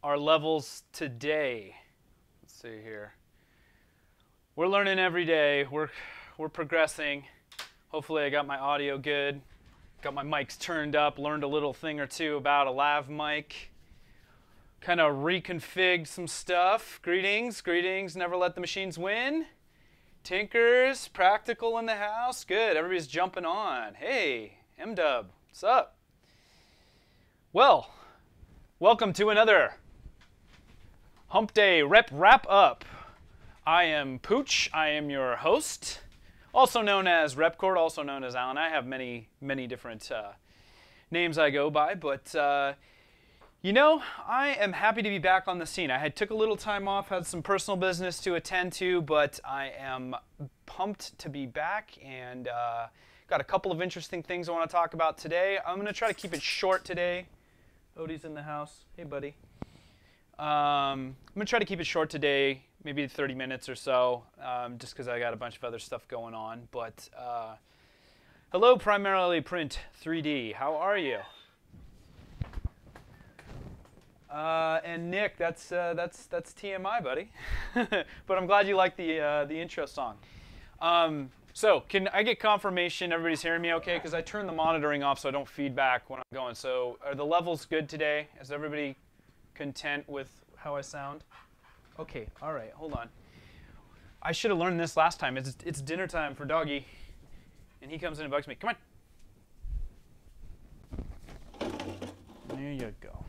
our levels today. Let's see here. We're learning every day. We're progressing. Hopefully I got my audio good. Got my mics turned up. Learned a little thing or two about a lav mic. Kind of reconfigged some stuff. Greetings, greetings. Never let the machines win. Tinkerz, practical in the house. Good. Everybody's jumping on. Hey, M-Dub, what's up? Well, welcome to another HumpDay RepRapUp. I am Pooch. I am your host, also known as Repcord, also known as Alan. I have many different names I go by, but you know, I am happy to be back on the scene. I took a little time off, had some personal business to attend to, but I am pumped to be back and got a couple of interesting things I want to talk about today. I'm going to try to keep it short today. Odie's in the house. Hey, buddy. I'm going to try to keep it short today, maybe 30 minutes or so, just because I got a bunch of other stuff going on. But hello, Primarily Print 3D. How are you? And Nick, that's TMI, buddy. But I'm glad you like the intro song. So can I get confirmation everybody's hearing me okay? Because I turned the monitoring off so I don't feedback when I'm going. So are the levels good today? Is everybody content with how I sound? Okay, all right, hold on. I should have learned this last time. It's dinner time for Doggy. And he comes in and bugs me. Come on. There you go.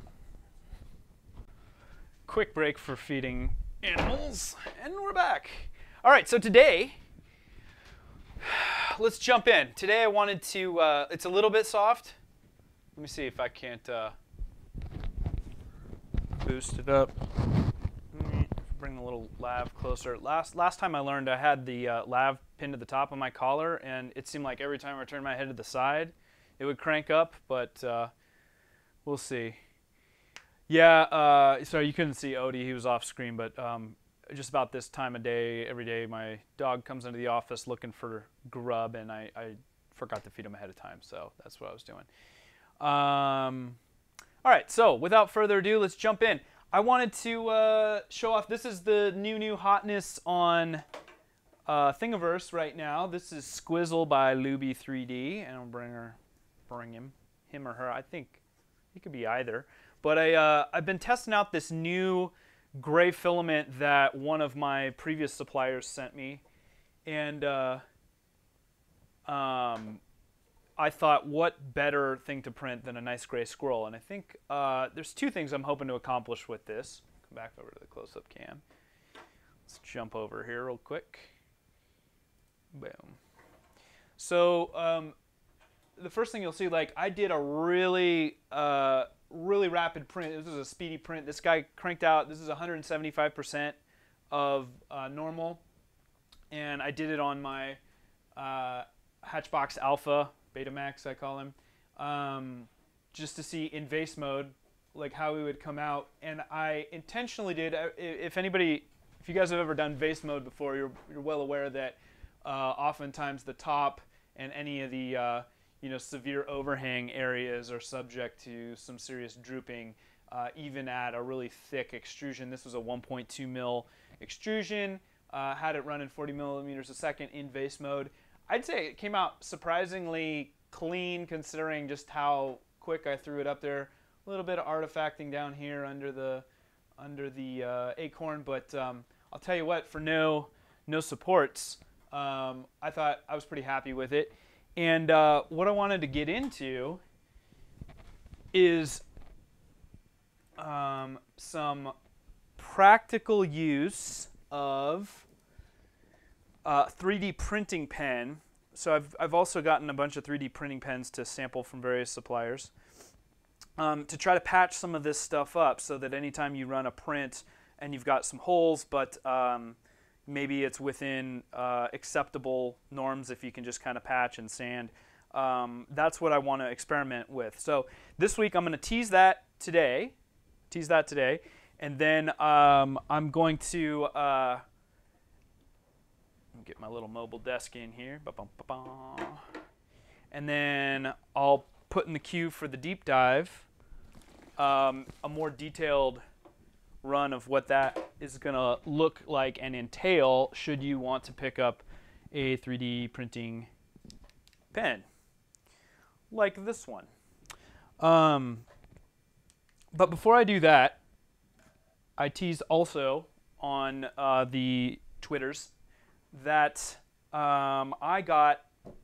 Quick break for feeding animals, and we're back. All right, so today, let's jump in. Today I wanted to, it's a little bit soft. Let me see if I can't boost it up. Bring the little lav closer. Last time I learned, I had the lav pinned to the top of my collar, and it seemed like every time I turned my head to the side, it would crank up, but we'll see. Yeah, sorry, you couldn't see Odie. He was off screen, but just about this time of day, every day, my dog comes into the office looking for grub, and I forgot to feed him ahead of time, so that's what I was doing. All right, so without further ado, let's jump in. I wanted to show off, this is the new hotness on Thingiverse right now. This is Squizzel by Luby3D, and I'll bring him or her. I think he could be either. But I've been testing out this new gray filament that one of my previous suppliers sent me. And I thought, what better thing to print than a nice gray squirrel? And I think there's two things I'm hoping to accomplish with this. Come back over to the close-up cam. Let's jump over here real quick. Boom. So the first thing you'll see, like, I did a really rapid print. This is a speedy print. This guy cranked out, this is 175% of normal. And I did it on my Hatchbox Alpha, Betamax I call him, just to see in vase mode, like how he would come out. And I intentionally did, if you guys have ever done vase mode before, you're well aware that oftentimes the top and any of the severe overhang areas are subject to some serious drooping, even at a really thick extrusion. This was a 1.2 mil extrusion, had it running 40 millimeters a second in vase mode. I'd say it came out surprisingly clean considering just how quick I threw it up there. A little bit of artifacting down here under the acorn, but I'll tell you what, for no supports, I thought I was pretty happy with it. And what I wanted to get into is some practical use of 3D printing pen. So I've also gotten a bunch of 3D printing pens to sample from various suppliers to try to patch some of this stuff up so that anytime you run a print and you've got some holes, but maybe it's within acceptable norms if you can just kind of patch and sand. That's what I want to experiment with. So this week I'm going to tease that today, and then I'm going to get my little mobile desk in here. And then I'll put in the queue for the deep dive a more detailed run of what that is going to look like and entail should you want to pick up a 3D printing pen like this one. But before I do that, I teased also on the Twitters that I got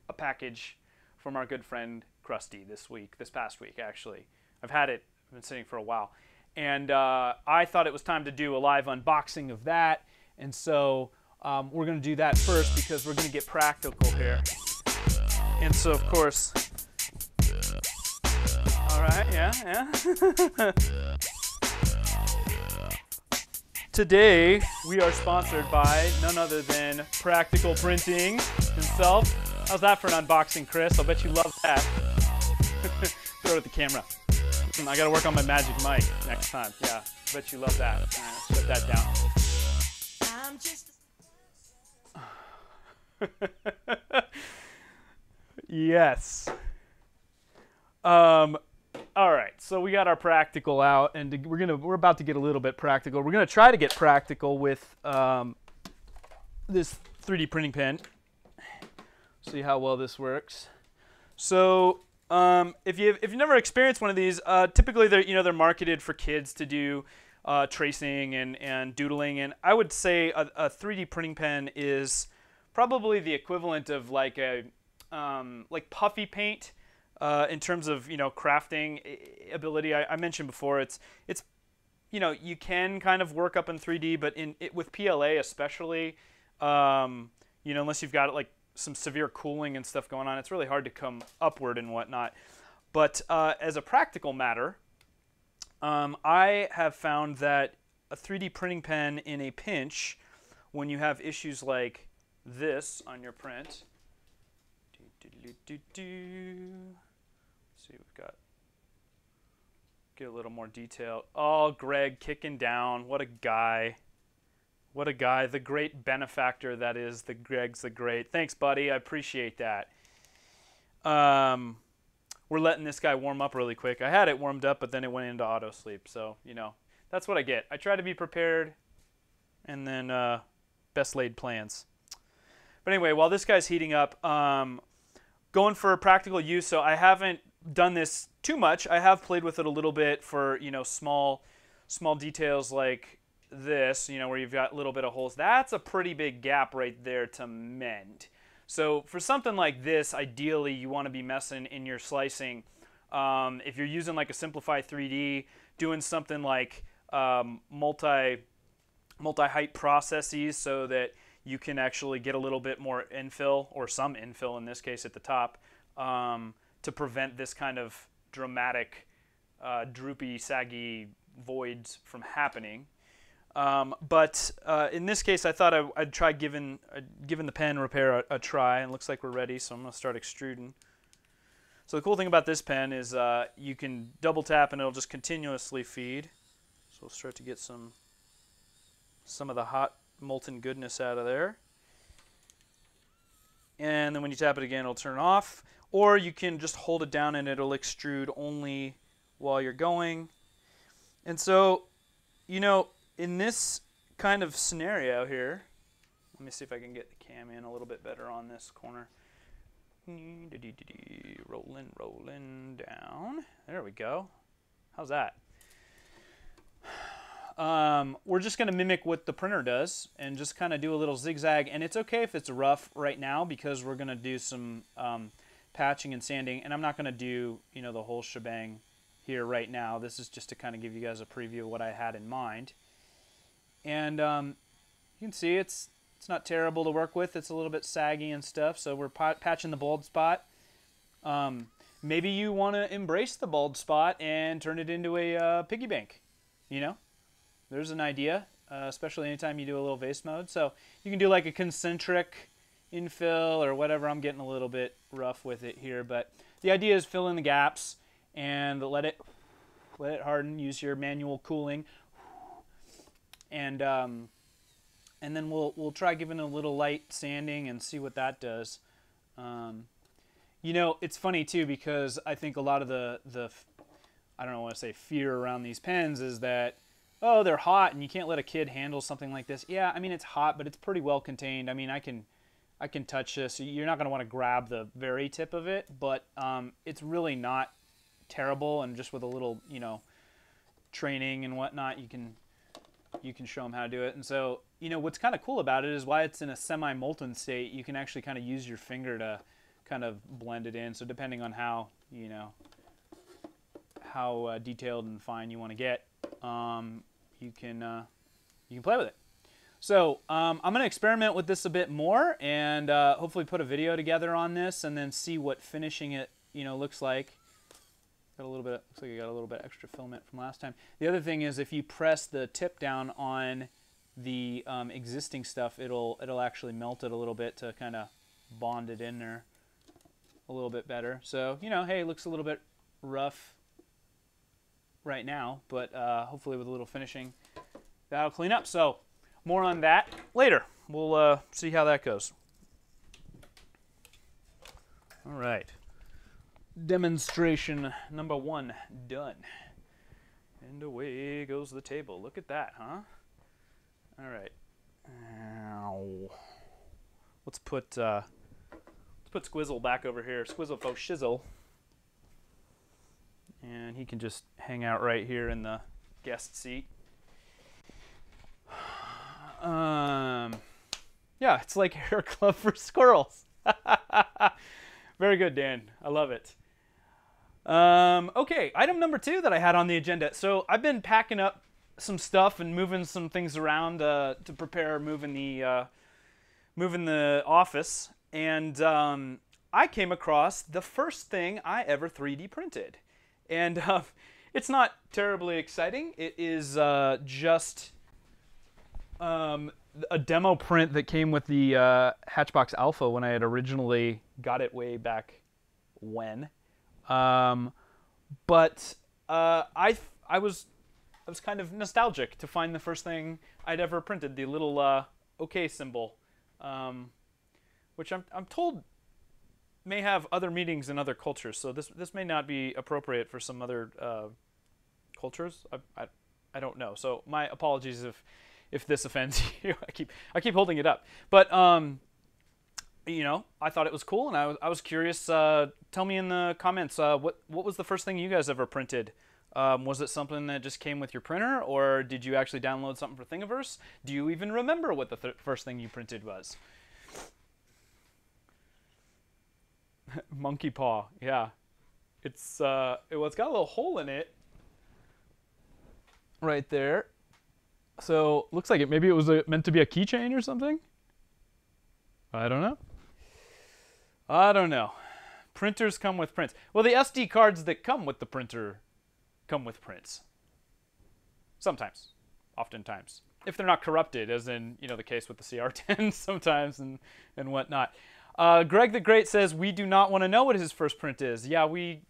a package from our good friend Krusty this past week actually. I've been sitting for a while. And I thought it was time to do a live unboxing of that. And so we're going to do that first because we're going to get practical here. And so, of course, all right, yeah. Today, we are sponsored by none other than Practical Printing himself. How's that for an unboxing, Chris? I'll bet you love that. Throw it at the camera. I got to work on my magic mic next time. Yeah, I bet you love that. All right, shut that down. Yes. All right, so we got our practical out, and we're about to get a little bit practical. We're gonna try to get practical with this 3D printing pen. See how well this works. So if you've never experienced one of these, typically they're marketed for kids to do tracing and doodling, and I would say a 3D printing pen is probably the equivalent of like a like puffy paint in terms of crafting ability. I mentioned before it's you can kind of work up in 3D, but with PLA especially, unless you've got like some severe cooling and stuff going on, it's really hard to come upward and whatnot. But as a practical matter, I have found that a 3D printing pen in a pinch, when you have issues like this on your print, see, we've got, get a little more detail. Oh, Greg kicking down. What a guy. What a guy. The great benefactor that is. The Greg's the great. Thanks, buddy. I appreciate that. We're letting this guy warm up really quick. I had it warmed up, but then it went into auto sleep. So, that's what I get. I try to be prepared, and then best laid plans. But anyway, while this guy's heating up, going for practical use, so I haven't done this too much. I have played with it a little bit for small details like this, where you've got a little bit of holes. That's a pretty big gap right there to mend. So for something like this, ideally you want to be messing in your slicing. If you're using like a Simplify 3D, doing something like multi-height processes so that you can actually get a little bit more infill, or some infill in this case at the top, to prevent this kind of dramatic, droopy, saggy voids from happening. But in this case, I thought I'd try giving the pen repair a try, and it looks like we're ready, so I'm going to start extruding. So the cool thing about this pen is you can double tap and it'll just continuously feed. So we'll start to get some of the hot molten goodness out of there. And then when you tap it again, it'll turn off. Or you can just hold it down and it'll extrude only while you're going. And so, in this kind of scenario here, let me see if I can get the cam in a little bit better on this corner. Rolling down. There we go. How's that? We're just going to mimic what the printer does and just kind of do a little zigzag. And it's okay if it's rough right now because we're going to do some patching and sanding. And I'm not going to do the whole shebang here right now. This is just to kind of give you guys a preview of what I had in mind. And you can see it's not terrible to work with. It's a little bit saggy and stuff. So we're patching the bald spot. Maybe you want to embrace the bald spot and turn it into a piggy bank. There's an idea, especially anytime you do a little vase mode. So you can do like a concentric infill or whatever. I'm getting a little bit rough with it here, but the idea is fill in the gaps and let it harden. Use your manual cooling, and then we'll try giving it a little light sanding and see what that does. It's funny too because I think a lot of the I don't know what to say, fear around these pens is that oh, they're hot and you can't let a kid handle something like this. Yeah, I mean, it's hot, but it's pretty well contained. I mean, I can touch this. You're not going to want to grab the very tip of it, but it's really not terrible. And just with a little, you know, training and whatnot, you can show them how to do it. And so, you know, what's kind of cool about it is why it's in a semi-molten state, you can actually kind of use your finger to kind of blend it in. So depending on how, you know, how detailed and fine you want to get, you can play with it. So I'm going to experiment with this a bit more and hopefully put a video together on this and then see what finishing it, you know, looks like. Got a little bit. Looks like I got a little bit extra filament from last time. The other thing is if you press the tip down on the existing stuff, it'll actually melt it a little bit to kind of bond it in there a little bit better. So, you know, hey, it looks a little bit rough right now, but hopefully with a little finishing, that'll clean up. So more on that later. We'll see how that goes. All right. Demonstration number 1 done. And away goes the table. Look at that, huh? All right. Ow. Let's put Squizzel back over here. Squizzel faux shizzle. And he can just hang out right here in the guest seat. Yeah, it's like hair club for squirrels. Very good, Dan. I love it. Okay, item number 2 that I had on the agenda. So I've been packing up some stuff and moving some things around to prepare moving the office, and I came across the first thing I ever 3D printed, and it's not terribly exciting. It is just a demo print that came with the Hatchbox Alpha when I had originally got it way back when. But I was kind of nostalgic to find the first thing I'd ever printed, the little OK symbol, which I'm told may have other meanings in other cultures. So this may not be appropriate for some other cultures. I don't know. So my apologies if this offends you. I keep holding it up, but you know, I thought it was cool, and I was curious. Tell me in the comments what was the first thing you guys ever printed? Was it something that just came with your printer, or did you actually download something for Thingiverse? Do you even remember what the first thing you printed was? Monkey paw, yeah. It's got a little hole in it right there. So looks like maybe it was meant to be a keychain or something. I don't know. I don't know. Printers come with prints. Well, the SD cards that come with the printer come with prints. Sometimes, oftentimes, if they're not corrupted, as in, you know, the case with the CR10 sometimes and whatnot. Greg the Great says we do not want to know what his first print is. Yeah, we.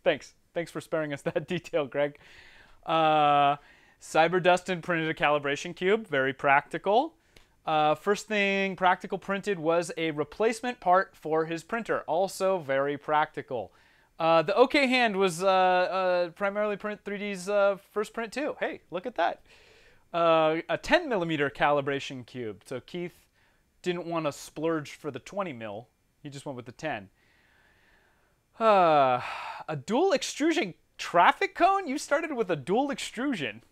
Thanks for sparing us that detail, Greg. Cyberdustin printed a calibration cube. Very practical. First thing practical printed was a replacement part for his printer. Also very practical. The OK Hand was primarily Print 3D's first print too. Hey, look at that. A 10mm calibration cube. So Keith didn't want to splurge for the 20mm. He just went with the 10. A dual extrusion traffic cone? You started with a dual extrusion.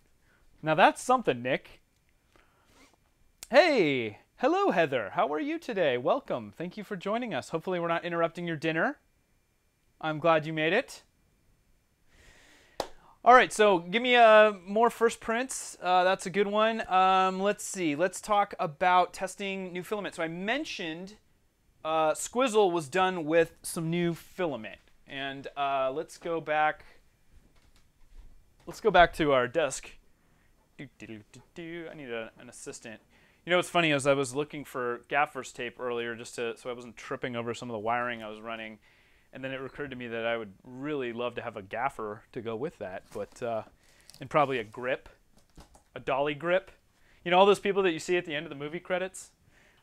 Now that's something, Nick. Hey, hello Heather. How are you today? Welcome. Thank you for joining us. Hopefully we're not interrupting your dinner. I'm glad you made it. All right, so give me more first prints. That's a good one. Let's see. Let's talk about testing new filament. So I mentioned Squizzel was done with some new filament, and let's go back. Let's go back to our desk. I need an assistant. You know what's funny is I was looking for gaffer's tape earlier just so I wasn't tripping over some of the wiring I was running, and then it occurred to me that I would really love to have a gaffer to go with that, but and probably a grip, a dolly grip. You know, all those people that you see at the end of the movie credits?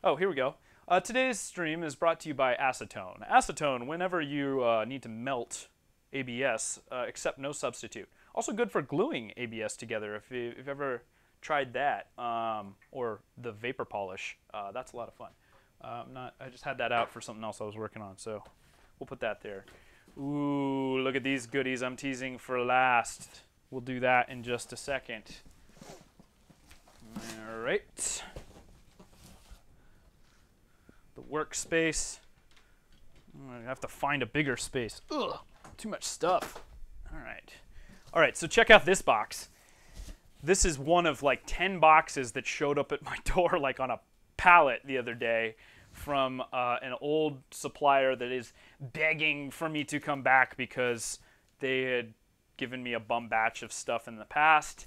Oh, here we go. Today's stream is brought to you by acetone. Acetone, whenever you need to melt ABS, accept no substitute. Also good for gluing ABS together if you've ever tried that, or the vapor polish. That's a lot of fun. I just had that out for something else I was working on, so we'll put that there. Ooh, look at these goodies I'm teasing for last. We'll do that in just a second. All right. The workspace. I have to find a bigger space. Ugh, too much stuff. All right. All right, so check out this box. This is one of like 10 boxes that showed up at my door like on a pallet the other day from an old supplier that is begging for me to come back because they had given me a bum batch of stuff in the past,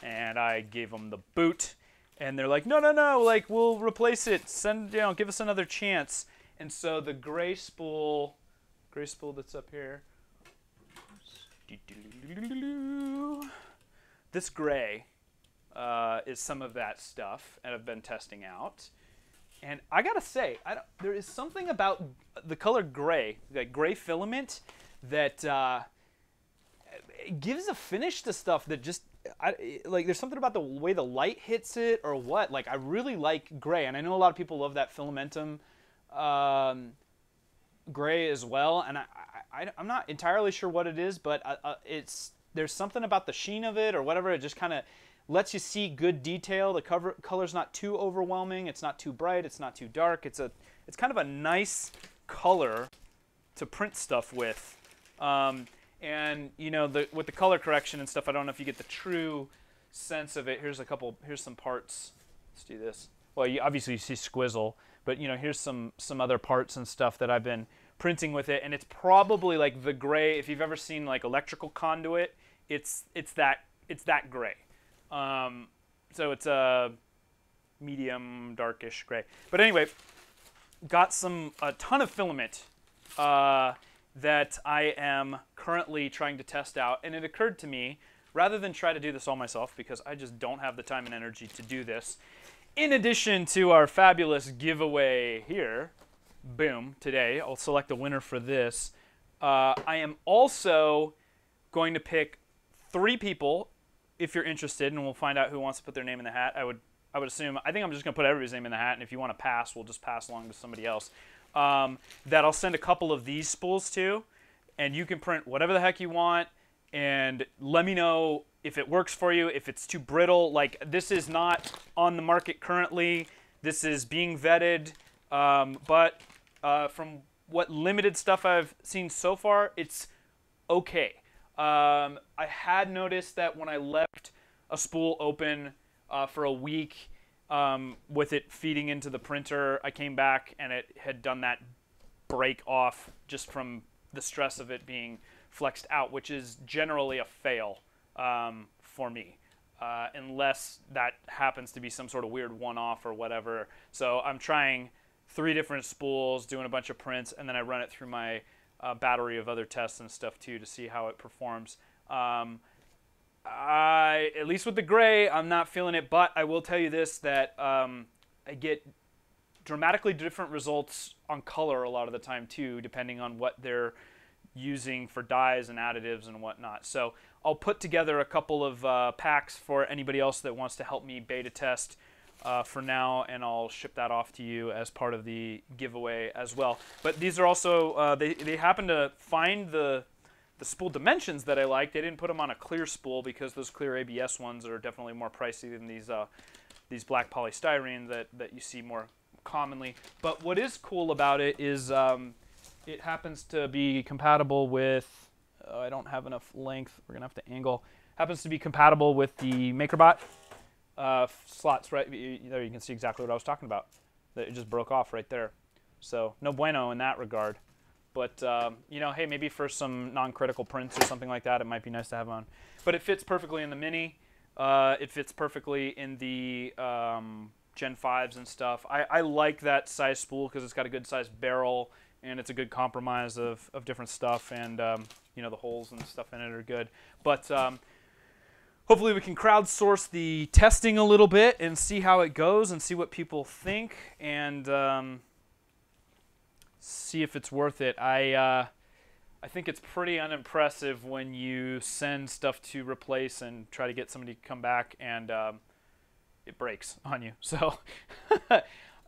and I gave them the boot, and they're like, no, like we'll replace it. Give us another chance. And so the gray spool that's up here. This gray is some of that stuff, and I've been testing out. And I gotta say, there is something about the color gray, like gray filament, that it gives a finish to stuff that just, like there's something about the way the light hits it or what. Like I really like gray, and I know a lot of people love that filamentum gray as well, and I'm not entirely sure what it is, but there's something about the sheen of it or whatever. It just kind of lets you see good detail. The color's not too overwhelming. It's not too bright. It's not too dark. It's kind of a nice color to print stuff with. And you know, with the color correction and stuff, I don't know if you get the true sense of it. Here's some parts. Let's do this. Well, obviously you see Squizzel, but you know, here's some other parts and stuff that I've been printing with it, and it's probably like the gray. If you've ever seen like electrical conduit, it's that gray. So it's a medium darkish gray. But anyway, got a ton of filament that I am currently trying to test out, and it occurred to me, rather than try to do this all myself, because I just don't have the time and energy to do this, in addition to our fabulous giveaway here, boom, today, I'll select a winner for this. I am also going to pick 3 people, if you're interested, and we'll find out who wants to put their name in the hat. I would assume, I think I'm just going to put everybody's name in the hat, and if you want to pass, we'll just pass along to somebody else. That I'll send a couple of these spools to, and you can print whatever the heck you want, and let me know if it works for you, if it's too brittle. Like, this is not on the market currently. This is being vetted, but from what limited stuff I've seen so far, it's okay. I had noticed that when I left a spool open for a week, with it feeding into the printer, I came back and it had done that break off just from the stress of it being flexed out, which is generally a fail for me, unless that happens to be some sort of weird one-off or whatever. So I'm trying 3 different spools, doing a bunch of prints, and then I run it through my battery of other tests and stuff too to see how it performs. At least with the gray, I'm not feeling it, but I will tell you this, that I get dramatically different results on color a lot of the time too, depending on what they're using for dyes and additives and whatnot. So I'll put together a couple of packs for anybody else that wants to help me beta test for now, and I'll ship that off to you as part of the giveaway as well. But these are also, they happen to find the spool dimensions that I like. They didn't put them on a clear spool because those clear ABS ones are definitely more pricey than these black polystyrene that you see more commonly. But what is cool about it is it happens to be compatible with, I don't have enough length, we're gonna have to angle, happens to be compatible with the MakerBot slots. Right there you can see exactly what I was talking about. It just broke off right there. So no bueno in that regard. But, you know, hey, maybe for some non-critical prints or something like that, it might be nice to have on. But it fits perfectly in the Mini. It fits perfectly in the Gen 5s and stuff. I like that size spool because it's got a good size barrel, and it's a good compromise of different stuff. And, you know, the holes and stuff in it are good. But hopefully we can crowdsource the testing a little bit and see how it goes and see what people think. And see if it's worth it. I I think it's pretty unimpressive when you send stuff to replace and try to get somebody to come back and it breaks on you. So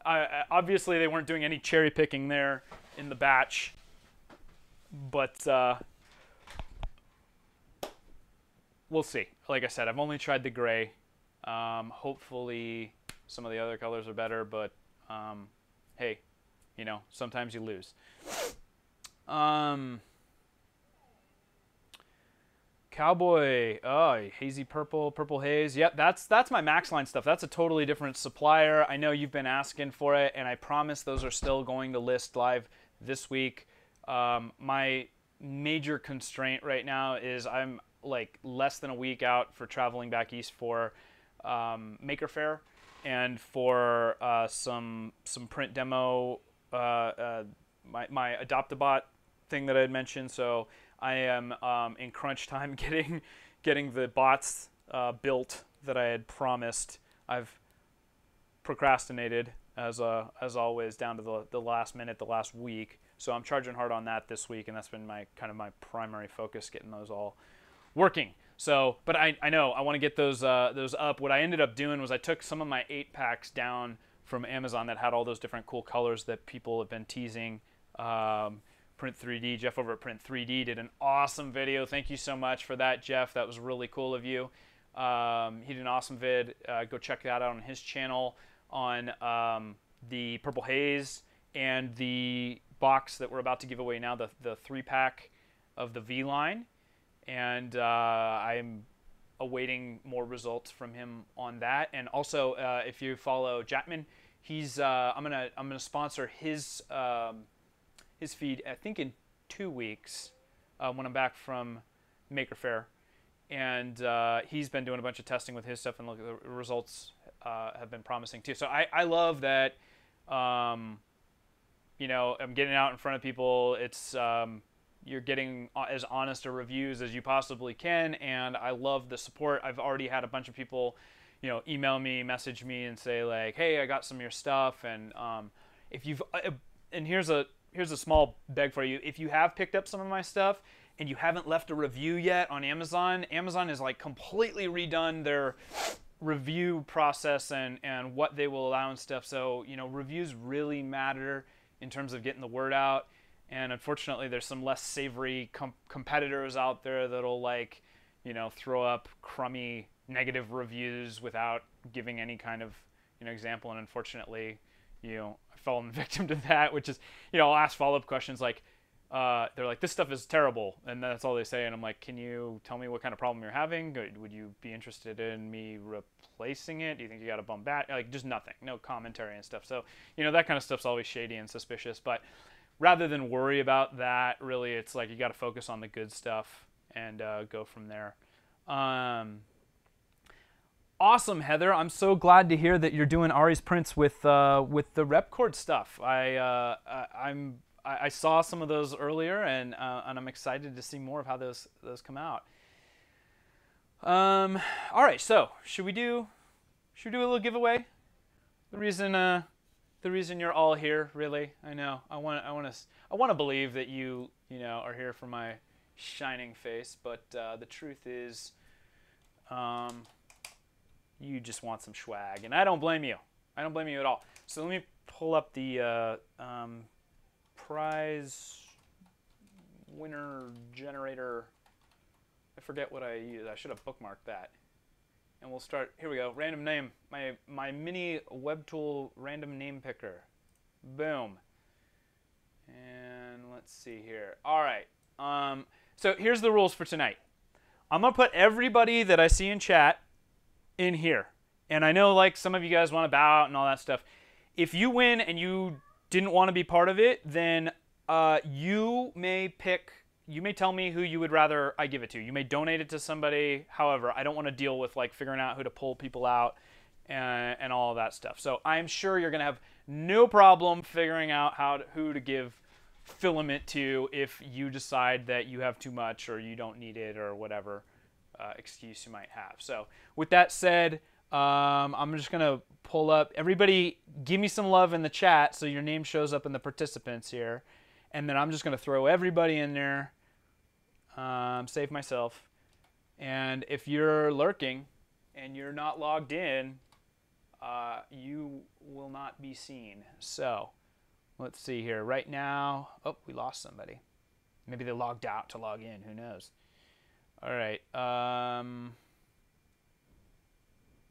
obviously they weren't doing any cherry picking there in the batch, but we'll see. Like I said, I've only tried the gray. Hopefully some of the other colors are better, but hey, you know, sometimes you lose. Cowboy, oh, hazy purple, purple haze. Yep, that's my Max Line stuff. That's a totally different supplier. I know you've been asking for it, and I promise those are still going to list live this week. My major constraint right now is I'm like less than a week out for traveling back east for Maker Faire and for some print demo, my Adopt-A-Bot thing that I had mentioned. So I am in crunch time getting the bots built that I had promised. I've procrastinated as always down to the last minute, the last week. So I'm charging hard on that this week, and that's been my primary focus, getting those all working. So, but I know I want to get those up. What I ended up doing was I took some of my 8-packs down from Amazon that had all those different cool colors that people have been teasing. Print 3D, Jeff over at Print 3D did an awesome video. Thank you so much for that, Jeff. That was really cool of you. He did an awesome vid. Go check that out on his channel on the Purple Haze and the box that we're about to give away now, the 3-pack of the V line. And I'm awaiting more results from him on that. And also, if you follow Jatman, he's I'm gonna sponsor his feed, I think in 2 weeks when I'm back from Maker Faire, and he's been doing a bunch of testing with his stuff, and look, the results have been promising too. So I love that. You know, I'm getting out in front of people. It's you're getting as honest a reviews as you possibly can, and I love the support. I've already had a bunch of people, you know, email me, message me, and say like, "Hey, I got some of your stuff," and if you've and here's a small beg for you. If you have picked up some of my stuff and you haven't left a review yet on Amazon, Amazon has like completely redone their review process and what they will allow and stuff. So, you know, reviews really matter in terms of getting the word out. And unfortunately, there's some less savory competitors out there that'll like, you know, throw up crummy negative reviews without giving any kind of, you know, example. And unfortunately, you know, I fallen victim to that, which is, you know, I'll ask follow-up questions like, they're like, this stuff is terrible, and that's all they say, and I'm like, can you tell me what kind of problem you're having? Would you be interested in me replacing it? Do you think you got a bum bat? Like, just nothing, no commentary and stuff. So, you know, that kind of stuff's always shady and suspicious, but rather than worry about that, really, it's like you got to focus on the good stuff and go from there. Awesome, Heather. I'm so glad to hear that you're doing Ari's prints with the RepCord stuff. I saw some of those earlier, and I'm excited to see more of how those come out. All right, so should we do a little giveaway? The reason you're all here, really. I know. I want to believe that you know are here for my shining face, but the truth is, you just want some swag, and I don't blame you. I don't blame you at all. So let me pull up the prize winner generator. I forget what I use. I should have bookmarked that. And we'll start. Here we go. Random name. My mini web tool random name picker. Boom. And let's see here. All right. So here's the rules for tonight. I'm gonna put everybody that I see in chat in here. And I know like some of you guys want to bow out and all that stuff. If you win and you didn't want to be part of it, then you may tell me who you would rather I give it to. You may donate it to somebody. However, I don't want to deal with like figuring out who to pull people out and all of that stuff. So I'm sure you're going to have no problem figuring out who to give filament to if you decide that you have too much or you don't need it or whatever excuse you might have. So with that said, I'm just going to pull up. Everybody give me some love in the chat so your name shows up in the participants here. And then I'm just going to throw everybody in there Save myself. And if you're lurking and you're not logged in, you will not be seen. So let's see here. Right now, oh, we lost somebody. Maybe they logged out to log in. Who knows? All right.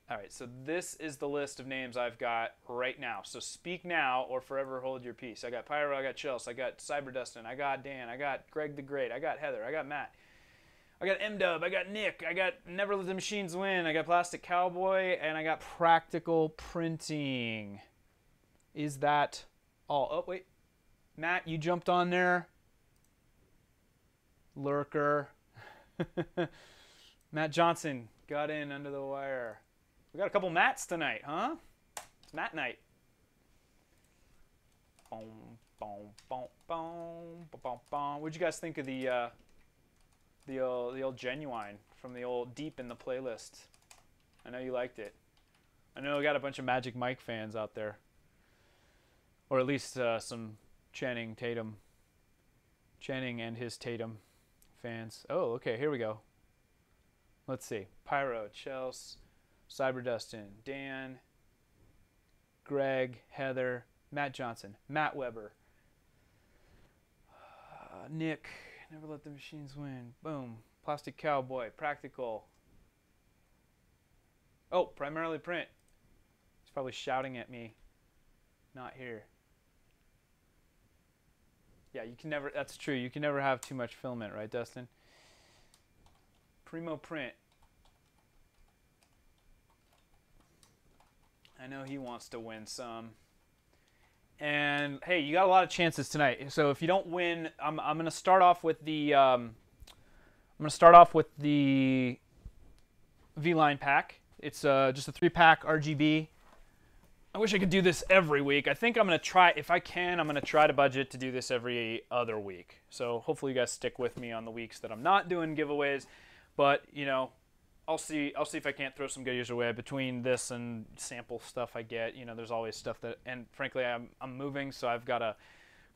All right, so this is the list of names I've got right now. So speak now or forever hold your peace. I got Pyro, I got Chelsea, I got Cyberdustin, I got Dan, I got Greg the Great, I got Heather, I got Matt, I got M-Dub, I got Nick, I got Never Let the Machines Win, I got Plastic Cowboy, and I got Practical Printing. Is that all? Oh, wait. Matt, you jumped on there. Lurker. Matt Johnson got in under the wire. We got a couple Matts tonight, huh? It's Matt night. Boom, boom, boom, boom, boom, boom. What'd you guys think of the old Genuine from the old Deep in the playlist? I know you liked it. I know we got a bunch of Magic Mike fans out there, or at least some Channing and his Tatum fans. Oh, okay, here we go. Let's see. Pyro, Chelsea, Cyberdustin, Dan, Greg, Heather, Matt Johnson, Matt Weber, Nick, Never Let the Machines Win, boom, Plastic Cowboy, Practical. Oh, Primarily Print. He's probably shouting at me. Not here. Yeah, you can never, that's true, you can never have too much filament, right, Dustin? Primo Print. I know he wants to win some. And hey, you got a lot of chances tonight. So if you don't win, I'm going to start off with the V-Line pack. It's just a 3-pack RGB. I wish I could do this every week. I think I'm going to try, if I can, I'm going to try to budget to do this every other week. So hopefully you guys stick with me on the weeks that I'm not doing giveaways. But, you know, I'll see if I can't throw some goodies away between this and sample stuff I get. You know, there's always stuff that, and frankly, I'm moving, so I've got to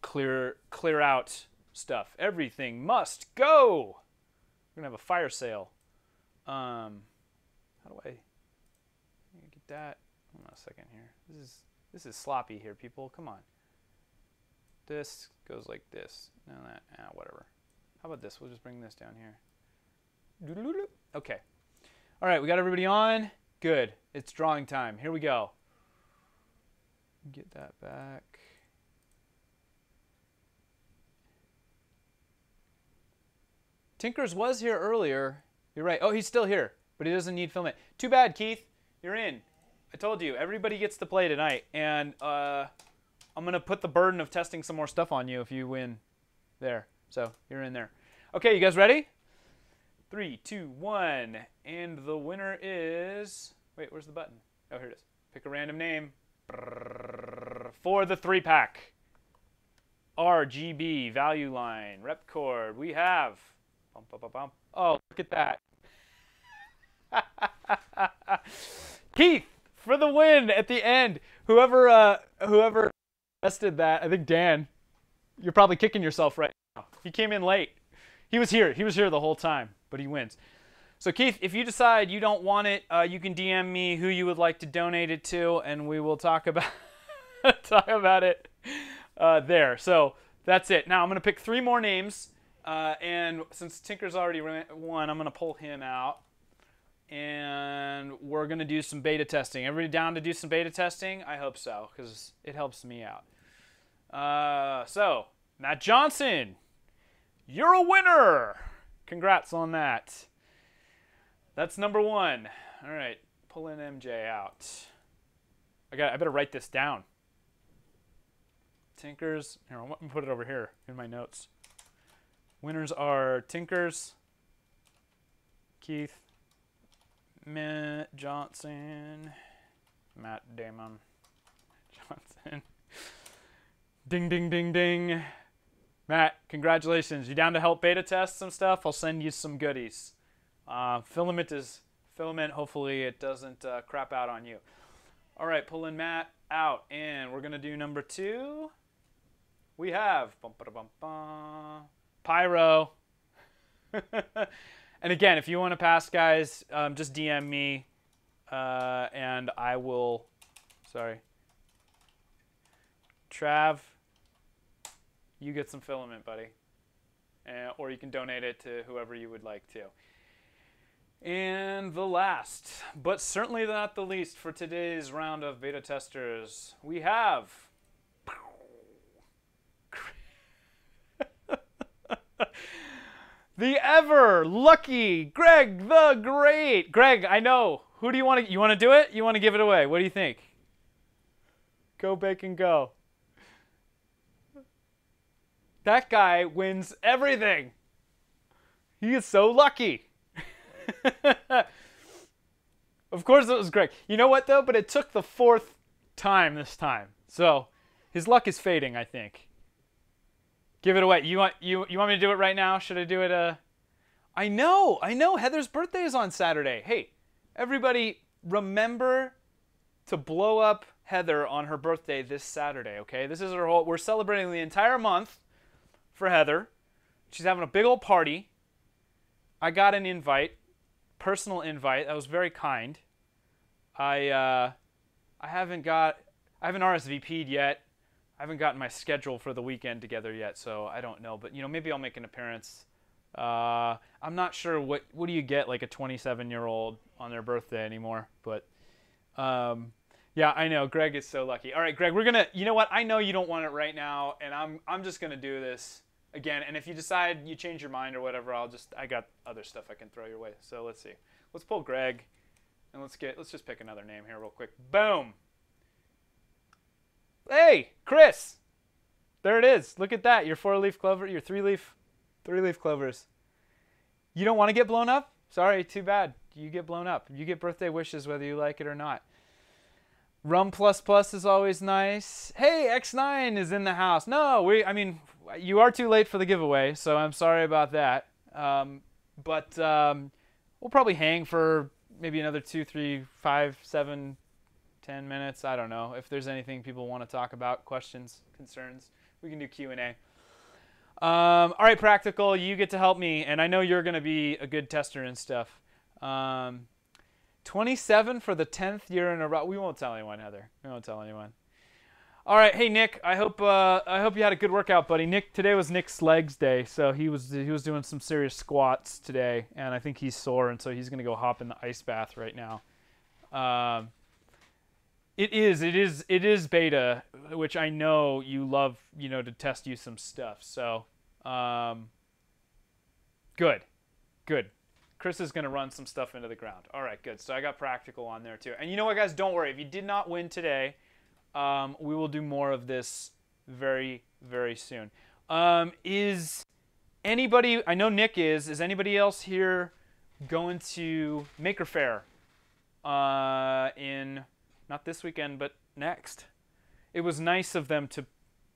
clear out stuff. Everything must go. We're gonna have a fire sale. How do I get that? Hold on a second here. This is sloppy here, people. Come on. This goes like this. No, that. Whatever. How about this? We'll just bring this down here. Okay. All right, we got everybody on. Good. It's drawing time. Here we go. Get that back. Tinkerz was here earlier. You're right. Oh, he's still here, but he doesn't need filament. Too bad, Keith. You're in. I told you, everybody gets to play tonight, and I'm going to put the burden of testing some more stuff on you if you win there. So you're in there. Okay, you guys ready? 3, 2, 1, and the winner is... Wait, where's the button? Oh, here it is. Pick a random name for the 3-pack. RGB value line rep cord. We have... Oh, look at that. Keith for the win at the end. Whoever tested that, I think Dan, you're probably kicking yourself right now. He came in late. He was here the whole time, but he wins. So Keith, if you decide you don't want it, you can DM me who you would like to donate it to, and we will talk about it there. So that's it. Now I'm going to pick 3 more names, and since Tinkerz already won, I'm going to pull him out, and we're going to do some beta testing. Everybody down to do some beta testing? I hope so, because it helps me out. So Matt Johnson, you're a winner. Congrats on that. That's number 1. All right, pulling MJ out. I better write this down. Tinkerz. Here, let me put it over here in my notes. Winners are Tinkerz, Keith, Matt Johnson, Matt Damon Johnson. Ding, ding, ding, ding. Matt, congratulations. You down to help beta test some stuff? I'll send you some goodies. Filament is filament. Hopefully it doesn't crap out on you. All right, pulling Matt out, and we're going to do number 2. We have Pyro. And again, if you want to pass, guys, just DM me, and I will. Sorry, Trav, you get some filament, buddy, or you can donate it to whoever you would like to. And the last, but certainly not the least, for today's round of beta testers, we have the ever lucky Greg the Great. Greg, I know. Who do you want to? You want to do it? You want to give it away? What do you think? Go bacon, go. That guy wins everything. He is so lucky. Of course it was Greg. You know what though? But it took the 4th time this time, so his luck is fading, I think. Give it away. You want me to do it right now? Should I do it? I know. Heather's birthday is on Saturday. Hey, everybody, remember to blow up Heather on her birthday this Saturday. Okay, this is her whole. We're celebrating the entire month for Heather. She's having a big old party. I got an invite. Personal invite. That was very kind. I haven't RSVP'd yet. I haven't gotten my schedule for the weekend together yet, so I don't know. But maybe I'll make an appearance. I'm not sure what do you get like a 27-year-old on their birthday anymore. But yeah, I know Greg is so lucky. All right, Greg, we're gonna. You know what? I know you don't want it right now, and I'm just gonna do this again, and if you decide you change your mind or whatever, I got other stuff I can throw your way. So let's see. Let's pull Greg, and let's just pick another name here real quick. Boom. Hey, Chris. There it is. Look at that. Your 4-leaf clover, your 3-leaf clovers. You don't want to get blown up? Sorry, too bad. You get blown up. You get birthday wishes whether you like it or not. Rum plus plus is always nice. Hey, X9 is in the house. No, you are too late for the giveaway, so I'm sorry about that. But we'll probably hang for maybe another 2, 3, 5, 7, 10 minutes. I don't know. If there's anything people want to talk about, questions, concerns, we can do Q&A. All right, Practical, you get to help me, and I know you're going to be a good tester and stuff. 27 for the 10th year in a row. We won't tell anyone, Heather. We won't tell anyone. All right, hey Nick. I hope you had a good workout, buddy. Today was Nick's legs day, so he was doing some serious squats today, and I think he's sore, and so he's gonna go hop in the ice bath right now. It is beta, which I know you love, to test you some stuff. So, good. Chris is going to run some stuff into the ground. All right, good. So I got Practical on there too. And you know what, guys? Don't worry. If you did not win today, we will do more of this very, very soon. Is anybody, I know Nick is anybody else here going to Maker Faire in, not this weekend, but next? It was nice of them to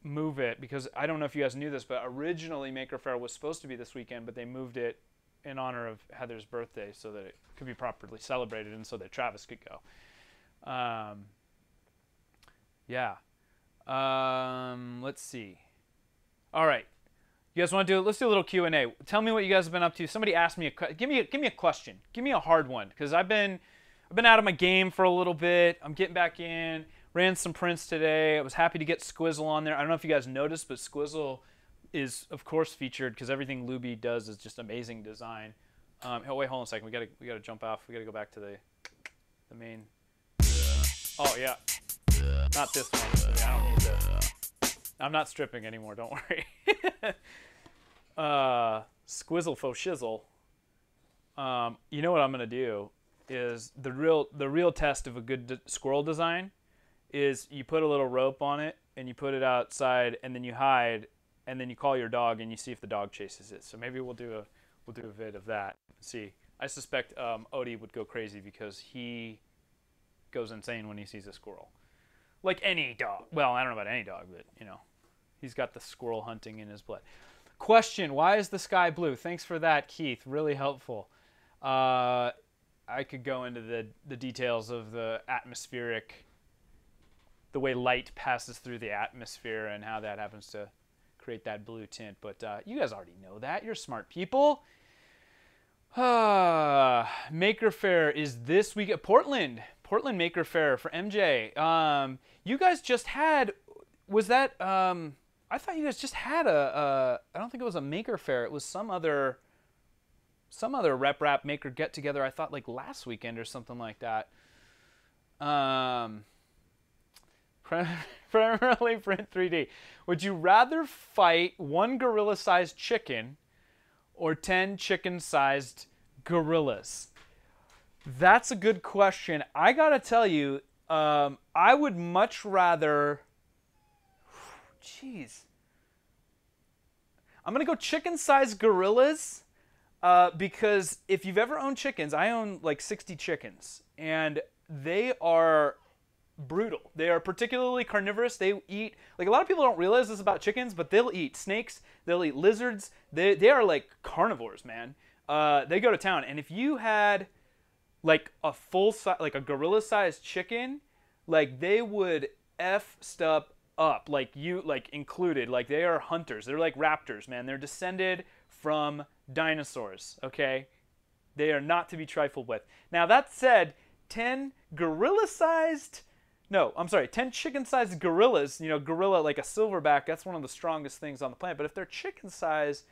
move it because I don't know if you guys knew this, but originally Maker Faire was supposed to be this weekend, but they moved it in honor of Heather's birthday so that it could be properly celebrated and so that Travis could go. Yeah. Let's see. All right. You guys want to do it? Let's do a little Q&A. Tell me what you guys have been up to. Somebody asked me give me a question. Give me a hard one because I've been out of my game for a little bit. I'm getting back in. Ran some prints today. I was happy to get Squizzel on there. I don't know if you guys noticed, but Squizzel is of course featured because everything Luby does is just amazing design. Oh wait, hold on a second. We gotta jump off. We gotta go back to the main. Oh yeah, not this one. I don't need this. I'm not stripping anymore. Don't worry. Squizzel faux shizzle. You know what I'm gonna do is the real test of a good squirrel design is you put a little rope on it and you put it outside and then you hide. And then you call your dog and you see if the dog chases it. So maybe we'll do a vid of that. See, I suspect Odie would go crazy because he goes insane when he sees a squirrel. Like any dog. Well, I don't know about any dog, but he's got the squirrel hunting in his blood. Question: why is the sky blue? Thanks for that, Keith. Really helpful. I could go into the details of the way light passes through the atmosphere and how that happens to create that blue tint, but you guys already know that. You're smart people. Maker Faire is this week at Portland Maker Faire for MJ. You guys just had, was that, I thought you guys just had I don't think it was a Maker Faire. It was some other RepRap Maker get together. I thought like last weekend or something like that. Primarily print 3D. Would you rather fight one gorilla-sized chicken or 10 chicken-sized gorillas? That's a good question. I gotta tell you, I would much rather. Jeez. I'm gonna go chicken-sized gorillas because if you've ever owned chickens, I own like 60 chickens, and they are brutal. They are particularly carnivorous. They eat, like, a lot of people don't realize this about chickens, but they'll eat snakes, they'll eat lizards. They are like carnivores, man. They go to town. And if you had like a full size, like a gorilla sized chicken, like they would F stuff up, like you, like included. Like they are hunters. They're like raptors, man. They're descended from dinosaurs, okay? They are not to be trifled with. Now that said, 10 gorilla-sized, no, I'm sorry, 10 chicken-sized gorillas, you know, gorilla like a silverback, that's one of the strongest things on the planet. But if they're chicken-sized,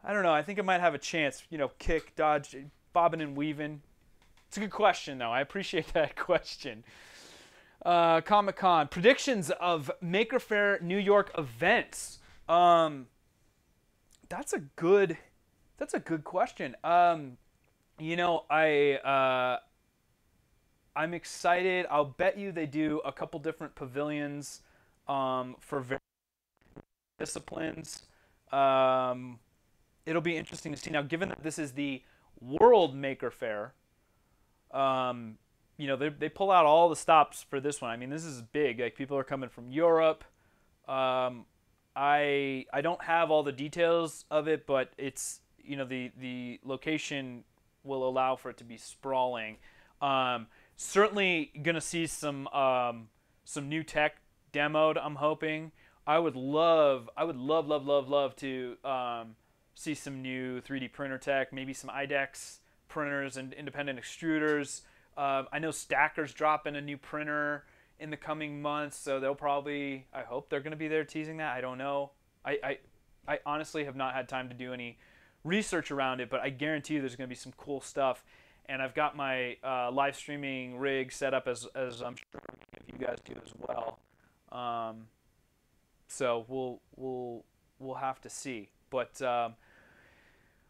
I don't know, I think it might have a chance, you know, kick, dodge, bobbing and weaving. It's a good question, though. I appreciate that question. Comic-Con, predictions of Maker Faire New York events. That's a good question. You know, I'm excited. I'll bet you they do a couple different pavilions for various disciplines. It'll be interesting to see. Now, given that this is the World Maker Faire, you know, they pull out all the stops for this one. I mean, this is big. Like, people are coming from Europe. I don't have all the details of it, but it's, you know, the location will allow for it to be sprawling. Certainly gonna see some new tech demoed, I'm hoping. I would love to see some new 3D printer tech, maybe some IDEX printers and independent extruders. I know Stacker's dropping a new printer in the coming months, so they'll probably, I hope they're gonna be there teasing that. I don't know. I honestly have not had time to do any research around it, but I guarantee you there's gonna be some cool stuff. And I've got my live streaming rig set up as I'm sure you guys do as well. So we'll have to see. But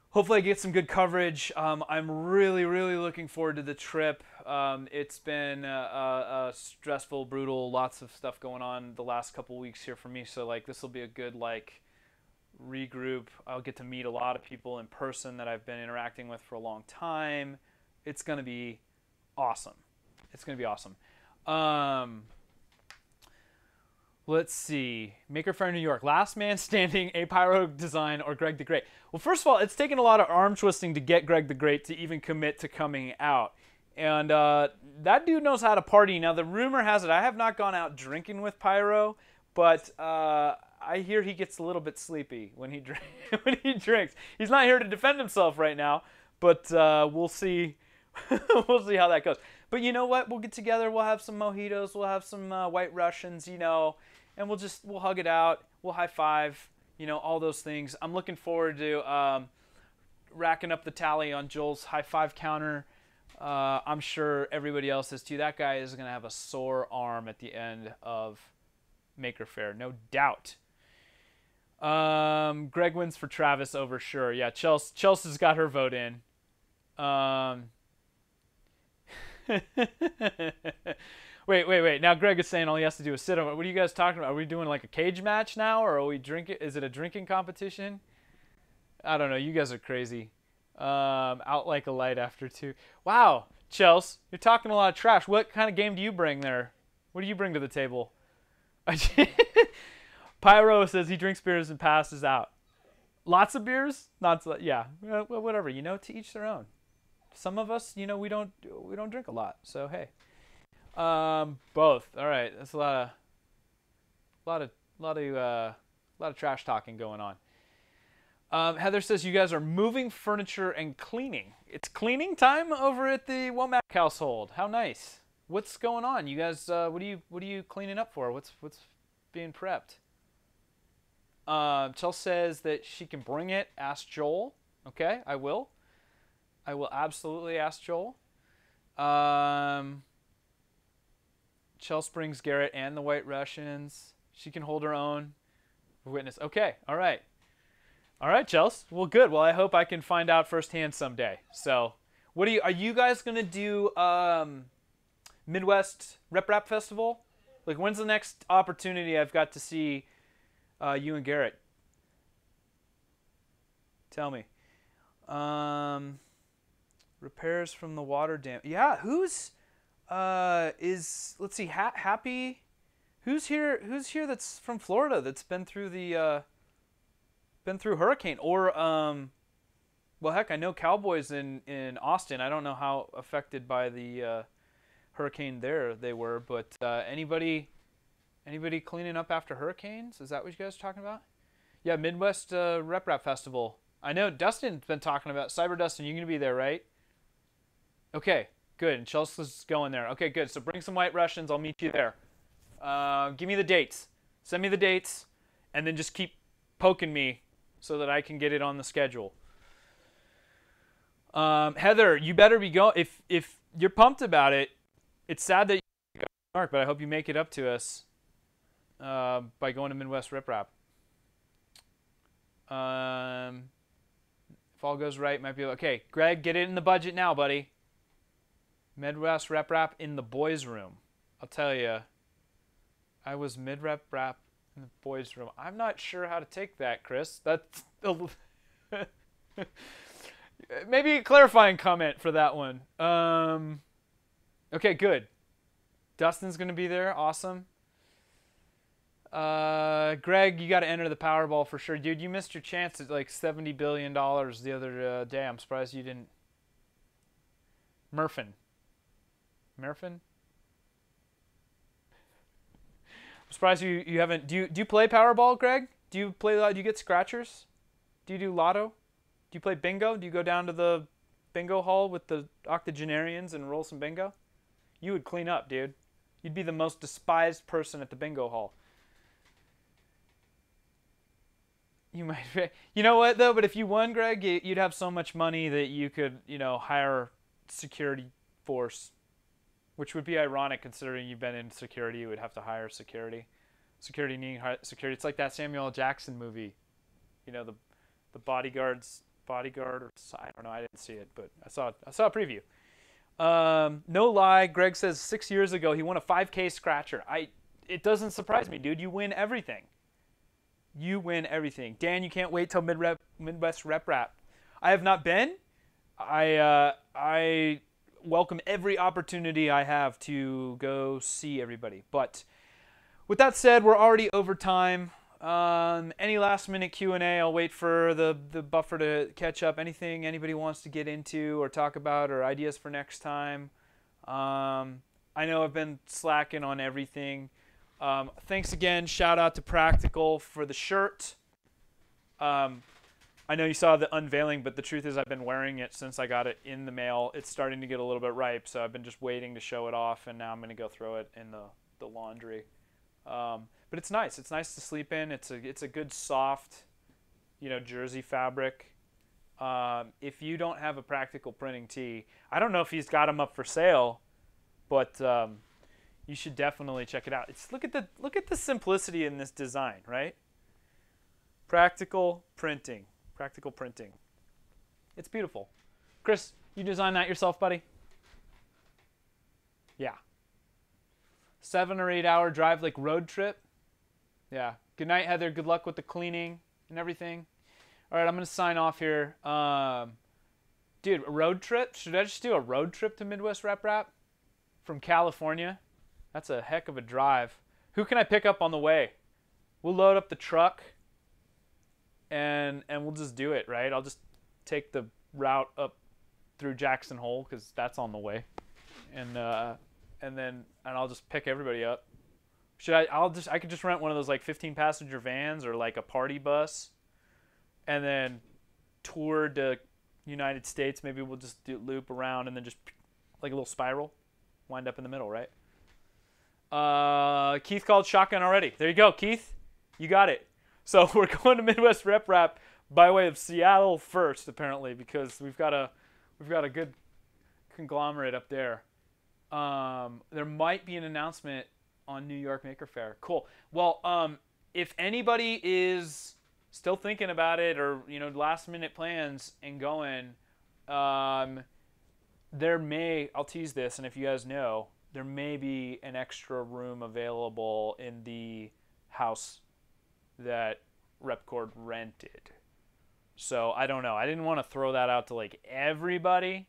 hopefully I get some good coverage. I'm really looking forward to the trip. It's been a stressful, brutal, lots of stuff going on the last couple weeks here for me. So like this will be a good like regroup. I'll get to meet a lot of people in person that I've been interacting with for a long time. It's going to be awesome. It's going to be awesome. Let's see. Maker Faire New York. Last man standing, a pyro design, or Greg the Great. Well, first of all, it's taken a lot of arm twisting to get Greg the Great to even commit to coming out. And that dude knows how to party. Now, the rumor has it, I have not gone out drinking with Pyro, but I hear he gets a little bit sleepy when he, when he drinks. He's not here to defend himself right now, but we'll see. We'll see how that goes. But you know what? We'll get together. We'll have some mojitos. We'll have some White Russians, you know, and we'll hug it out. We'll high five, you know, all those things. I'm looking forward to racking up the tally on Joel's high five counter. I'm sure everybody else is too. That guy is going to have a sore arm at the end of Maker Faire, no doubt. Greg wins for Travis over sure. Yeah, Chelsea's got her vote in. Wait. Now Greg is saying all he has to do is sit on it. What are you guys talking about? Are we doing like a cage match now, or are we drinking? Is it a drinking competition? I don't know. You guys are crazy. Out like a light after 2. Wow, Chels, you're talking a lot of trash. What kind of game do you bring there? What do you bring to the table? Pyro says he drinks beers and passes out. Lots of beers? Not so, yeah. Well, whatever. You know, to each their own. Some of us, you know, we don't drink a lot. So hey, both. All right, that's a lot of trash talking going on. Heather says you guys are moving furniture and cleaning. It's cleaning time over at the Womack household. How nice. What's going on? You guys, what are you cleaning up for? What's being prepped? Chelsea says that she can bring it. Ask Joel. Okay, I will. I will absolutely ask Joel. Chelsea brings Garrett and the White Russians. She can hold her own. Witness. Okay, all right. All right, Chelsea. Well, good. Well, I hope I can find out firsthand someday. So, are you guys going to do Midwest RepRap Festival? Like, when's the next opportunity I've got to see you and Garrett? Tell me. Repairs from the water dam. Yeah, let's see, Happy, who's here that's from Florida that's been through hurricane, or well, heck, I know Cowboys in Austin. I don't know how affected by the hurricane there they were, but anybody cleaning up after hurricanes? Is that what you guys are talking about? Yeah, Midwest RepRap Festival. I know Dustin's been talking about Cyber Dustin. You're gonna be there, right? Okay, good. And Chelsea's going there. Okay, good. So bring some White Russians. I'll meet you there. Give me the dates. Send me the dates, and then just keep poking me so that I can get it on the schedule. Heather, you better be going. If you're pumped about it, it's sad that you go to Mark, but I hope you make it up to us by going to Midwest RepRap. If all goes right, might be okay. Greg, get it in the budget now, buddy. Midwest RepRap in the boys' room. I'll tell you, I was mid-RepRap in the boys' room. I'm not sure how to take that, Chris. That's maybe a clarifying comment for that one. Okay, good. Dustin's going to be there. Awesome. Greg, you got to enter the Powerball for sure. Dude, you missed your chance at like $70 billion the other day. I'm surprised you didn't. Murphin? I'm surprised you haven't. Do you play Powerball, Greg? Do you get scratchers? Do you do Lotto? Do you play bingo? Do you go down to the bingo hall with the octogenarians and roll some bingo? You would clean up, dude. You'd be the most despised person at the bingo hall. You might. You know what though? But if you won, Greg, you'd have so much money that you could, hire security force, which would be ironic considering you've been in security. You would have to hire security. Security needing security. It's like that Samuel L. Jackson movie. The bodyguard. Or I don't know. I didn't see it, but I saw a preview. No lie. Greg says 6 years ago he won a 5K scratcher. It doesn't surprise me, dude. You win everything. You win everything. Dan, you can't wait till Midwest RepRap. I have not been. I welcome every opportunity I have to go see everybody. But with that said, we're already over time. Any last minute Q&A, I'll wait for the buffer to catch up. Anything anybody wants to get into or talk about or ideas for next time. I know I've been slacking on everything. Thanks again. Shout out to Practical for the shirt. I know you saw the unveiling, but the truth is I've been wearing it since I got it in the mail. It's starting to get a little bit ripe, so I've been just waiting to show it off, and now I'm going to go throw it in the laundry. But it's nice. It's nice to sleep in. It's a good soft, jersey fabric. If you don't have a Practical printing tee, I don't know if he's got them up for sale, but you should definitely check it out. Look at the simplicity in this design, right? Practical printing. It's beautiful. Chris, you designed that yourself, buddy? Yeah. 7 or 8 hour drive, like road trip. Yeah. Good night, Heather. Good luck with the cleaning and everything. All right, I'm going to sign off here. Dude, a road trip? Should I just do a road trip to Midwest RepRap from California? That's a heck of a drive. Who can I pick up on the way? We'll load up the truck and we'll just do it, right? I'll just take the route up through Jackson Hole because that's on the way. And I'll just pick everybody up. I could just rent one of those like 15 passenger vans or like a party bus and then tour the United States. Maybe we'll just loop around and then just like a little spiral, wind up in the middle, right? Keith called shotgun already. There you go, Keith. You got it. So we're going to Midwest Rep Rap by way of Seattle first, apparently, because we've got a good conglomerate up there. There might be an announcement on New York Maker Faire. Cool. Well, if anybody is still thinking about it, or last minute plans and going, there may, I'll tease this, and if you guys know, there may be an extra room available in the house that Repcord rented. So I don't know. I didn't want to throw that out to like everybody,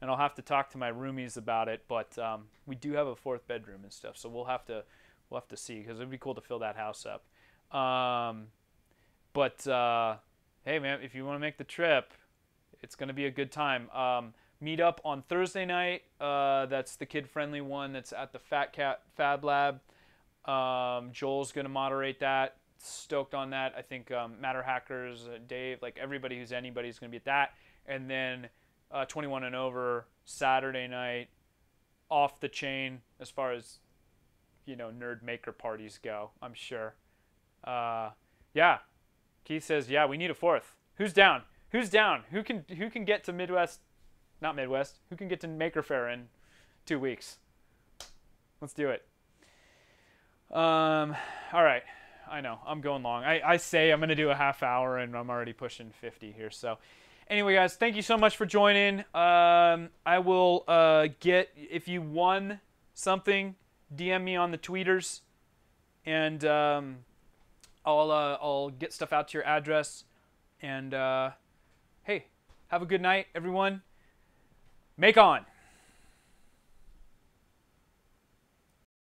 and I'll have to talk to my roomies about it. But we do have a 4th bedroom and stuff, so we'll have to see, because it'd be cool to fill that house up. Hey man, if you want to make the trip, it's gonna be a good time. Meet up on Thursday night. That's the kid-friendly one. That's at the Fat Cat Fab Lab. Joel's gonna moderate that. Stoked on that. I think Matter Hackers, Dave, like everybody who's anybody's gonna be at that. And then 21 and over Saturday night, off the chain as far as nerd maker parties go. I'm sure. Yeah. Keith says, yeah, we need a 4th. Who's down? Who's down? Who can get to Midwest? Not Midwest. Who can get to Maker Faire in 2 weeks? Let's do it. All right. I know I'm going long. I say I'm going to do a half hour, and I'm already pushing 50 here. So anyway, guys, thank you so much for joining. I will if you won something, DM me on the tweeters, and I'll get stuff out to your address. And hey, have a good night, everyone. Make on.